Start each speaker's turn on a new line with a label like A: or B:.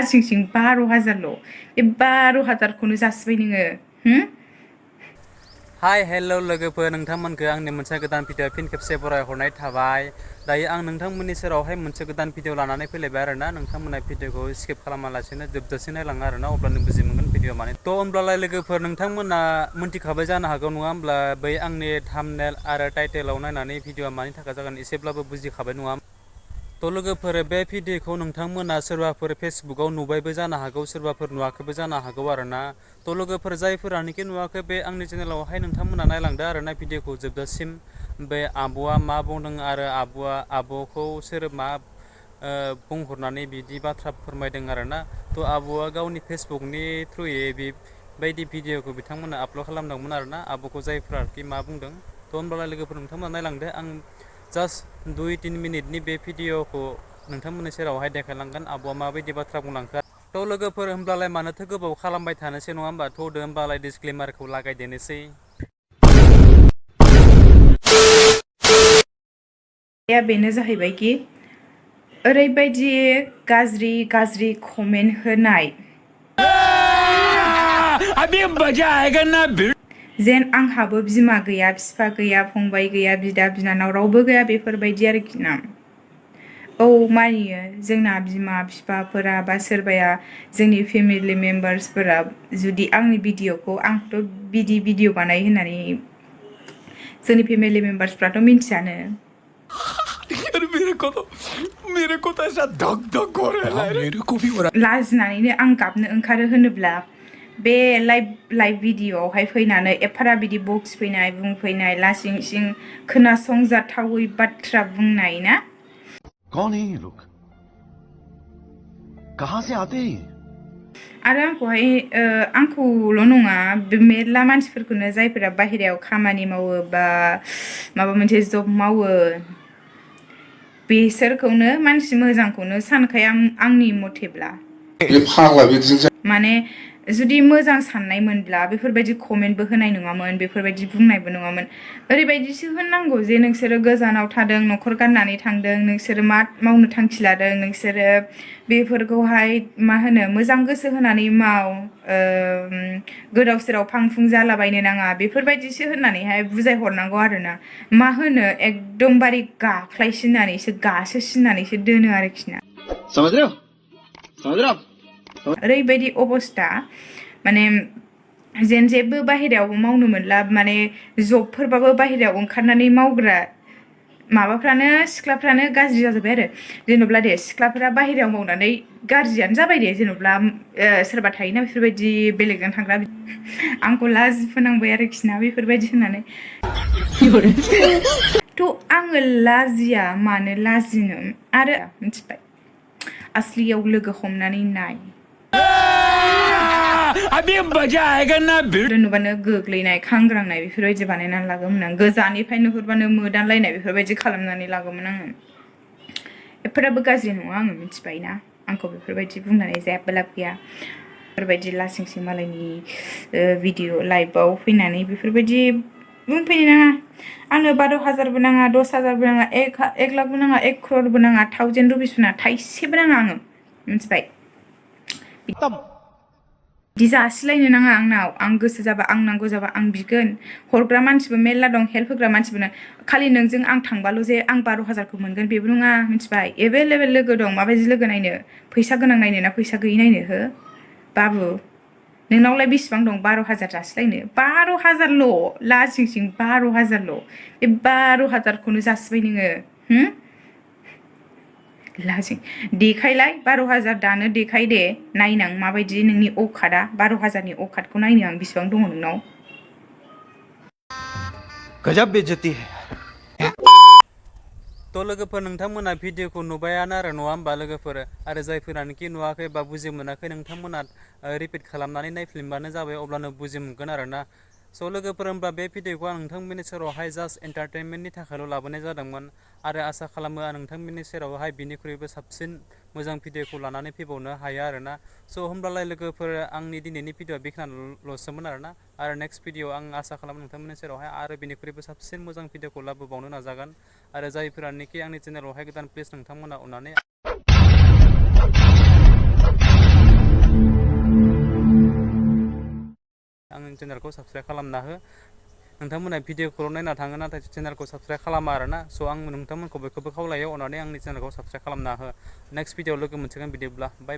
A: सिं सिं 12,000ल' बे 12,000खौनो जासिबाय नोङो
B: हाय हेल' लोगोफोर नोंथांमोनखौ आंनि मोनसे गोदान भिडिअ फिन खेबसे बरायहरनाय थाबाय दायो आं नोंथांमोननि सेरावहाय मोनसे गोदान भिडिअ लानानै फैलायबाय आरोना नोंथांमोना भिडिअखौ स्किप खालामालासिनो जोबजासिम नायलाङो आरोना अब्लानो बुजि मोनगोन भिडिअ माने थ' होमब्लालाय लोगोफोर नोंथांमोना मोनथिखाबाय जानो हागौ नङा होमब्ला बै आंनि थाम्बनेल आरो टाइटेलाव नायनानै भिडिअआ मानि थाखाय जागोन एसेब्लाबो बुजिखाबाय नङा थ' लोगोफोर बे भिडिअखौ नोंथांमोना सोरबाफोर फेसबुकाव नुबायबो जानो हागौ सोरबाफोर नुवाखैबो जानो हागौ आरोना थ' लोगोफोर जायफोरानोखि नुवाखै बे आंनि चेनेलावहाय नोंथांमोना नायलांदो आरोना भिडिअखौ जोबजासिम बे आब'आ मा बुंदों आरो आब'खौ सोर मा बुंहरनानै बिदि बाथ्रा फोरमायदों आरोना थ' आब'आ गावनि फेसबुकनि थ्रुयै बेबायदि भिडिअखौ बिथांमोना आपल'ड खालामदोंमोन आरोना आब'खौ जायफ्राखि मा बुंदों थ' होनब्लालाय लोगोफोर नोंथांमोना नायलांदो आं जास्ट 2-3 मिनिटनि बे भिडिअखौ नोंथांमोननि सेरावहाय देखायलांगोन आब'आ माबायदि बाथ्रा बुंलांखो थ' लोगोफोर होमब्लालाय मानोथो गोबाव खालामबाय थानोसै नङा होमबा थ' दो होमबालाय डिसक्लेमारखौ लागायदेनोसै
A: बेनो जाहैबायखि ओरैबायदि गाज्रि कमेन्ट होनाय जेन आंहाबो बिमा गैया बिफा गैया फंबाय गैया बिदा बिनानाव रावबो गैया बेफोरबायदि आरोखि ना औ मानियो जोंना बिमा बिफाफोरा बा सोरबाया जोंनि फेमिलि मेम्बार्सफोरा जुदि आंनि भिडिअखौ आंथ' बिदि भिडिअ बानाय होननानै जोंनि फेमिलि मेम्बार्सफ्राथ' मिन्थियानो
C: मेरे को तो ऐसा धक धक हो रहा है मेरे को भी हो रहा
A: लाजिनानैनो आं गाबनो ओंखारो होनोब्ला बे लाइभ भिडिअआवहाय फैनानै एफारा बिदि बक्स फैनाय बुंफैनाय लासिं सिं खोनासंजाथावै बाथ्रा बुंनाय ना
C: कौन है ये लोग कहां से आते हैं
A: आरो आंखौल' नङा मेरला मानसिफोरखौनो जायफोरा बाहेरायाव खामानि मावो बा माबा मोनसे जब मावो बेसोरखौनो मानसि मोजांखौनो सानखाया आंनि मथेब्ला माने जुदि मोजां साननाय मोनब्ला बेफोरबायदि कमेन्टबो होनाय नङामोन बेफोरबायदि बुंनायबो नङामोन ओरैबायदिसो होननांगौ जे नोंसोरो गोजानाव थादों न'खर गारनानै थांदों नोंसोरो मा मावनो थांखि लादों नोंसोरो बेफोरखौहाय मा होनो मोजां गोसो होनानै माव गोदाव सोराव फांफुं जालाबायनो नाङा बेफोरबायदिसो होननानैहाय बुजायहरनांगौ आरोना मा होनो एकदमबारे गाख्लायसिननानैसो गासोसिननानैसो दोनो आरोखि ना ओरैबायदि अबस्था माने जेन जेबो बाहेरायाव मावनो मोनला माने जबफोरबाबो बाहेरायाव ओंखारनानै मावग्रा माबाफ्रानो सिख्लाफ्रानो गाज्रि जाजोब्बाय आरो जेन'ब्ला दे सिख्लाफोरा बाहेरायाव मावनानै गाज्रियानो जाबाय दे जेन'ब्ला सोरबा थायोना बेफोरबायदि बेलेगजों थांग्रा आंखौ लाजि फोनांबाय आरोखि ना बेफोरबायदि होननानै थ' आङो लाजिया मानो लाजिनो आरो मिथिबाय आसलियाव लोगो हमनानै नाय नुबानो गोग्लैनाय खांग्रांनाय बेफोरबायदि बानायनानै लागौमोन आं गोजाननिफ्राय नुहुरबानो मोदानलायनाय बेफोरबायदि खालामनानै लागौमोन आङो एफोराबो गाज्रि नङा आङो मिथिबायना आंखौ बेफोरबायदि बुंनानै जेबो लाब गैया बेफोरबायदि लासिंसिं मालायनि भिडिअ लाइभआव फैनानै बेफोरबायदि बुंफैनो नाङा आंनो 12,000बो नाङा 10,000बो नाङा 1 लाखबो नाङा 1 crorबो नाङा 1000 रुपिसबो नाङा थाइसेबो नाङा आङो मिथिबाय बिदि जासिलायनो नाङा आंनाव आं गोसो जाबा आं नांगौ जाबा आं बिगोन हरग्रा मानसिबो मेरला दं हेल्प होग्रा मानसिबो खालि नोंजों आं थांबाल' जे आं 12,000खौ मोनगोन बेबो नङा मिथिबाय एभेलेबेल लोगो दं माबायदि लोगो नायनो फैसा गोनां नायनो ना फैसा गैयै नायनो हो बाबु नोंनावलाय बेसेबां दं 12,000 जासिलायनो 12,000ल' लासिंसिं 12,000ल' बे 12,000खौनो जासिबाय नोङो लाजिं देखायलाय 12,000 दानो देखाय दे नायनां माबायदि नोंनि औकादा 12,000नि औकादखौ नायनो आं बेसेबां दङ नोंनाव
C: गजब बेइज्जती है
B: थ' लोगोफोर नोंथांमोना भिडिअखौ नुबायानो आरो नङा होमबा लोगोफोर आरो जायफोरानोखि नुवाखै बा बुजि मोनाखै नोंथांमोना रिपिट खालामनानै नायफिनबानो जाबाय अब्लानो बुजि मोनगोन आरोना स' लोगोफोर होमबा बे भिडिअखौ आं नोंथांमोननि सेरावहाय जास्ट एन्टारटेनमेन्टनि थाखायल' लाबोनाय जादोंमोन आरो आसा खालामो आं नोंथांमोननि सेरावहाय बिनिख्रुइबो साबसिन मोजां भिडिअखौ लानानै फैबावनो हायो आरोना स' होमब्लालाय लोगोफोर आंनि दिनैनि भिडिअआ बेखिनिल'सोमोन आरोना आरो नेक्स्ट भिडिअ आं आसा खालामो नोंथांमोननि सेरावहाय आरो बिनिख्रुइबो साबसिन मोजां भिडिअखौ लाबोबावनो नाजागोन आरो जायफोरानोखि आंनि चेनेलावहाय गोदान प्लिज नोंथांमोना अननानै चेनेलखौ साबस्क्राइब खालामना हो नोंथांमोना भिडिअखौल' नायना थाङो नाथाय चेनेलखौ साबस्क्राइब खालामा आरोना स' आं नोंथांमोनखौ बयखौबो खावलायो अननानै आंनि चेनेलखौ साबस्क्राइब खालामना हो नेक्स्ट भिडिअ लोगो मोनसिगोन बिदिब्ला बाय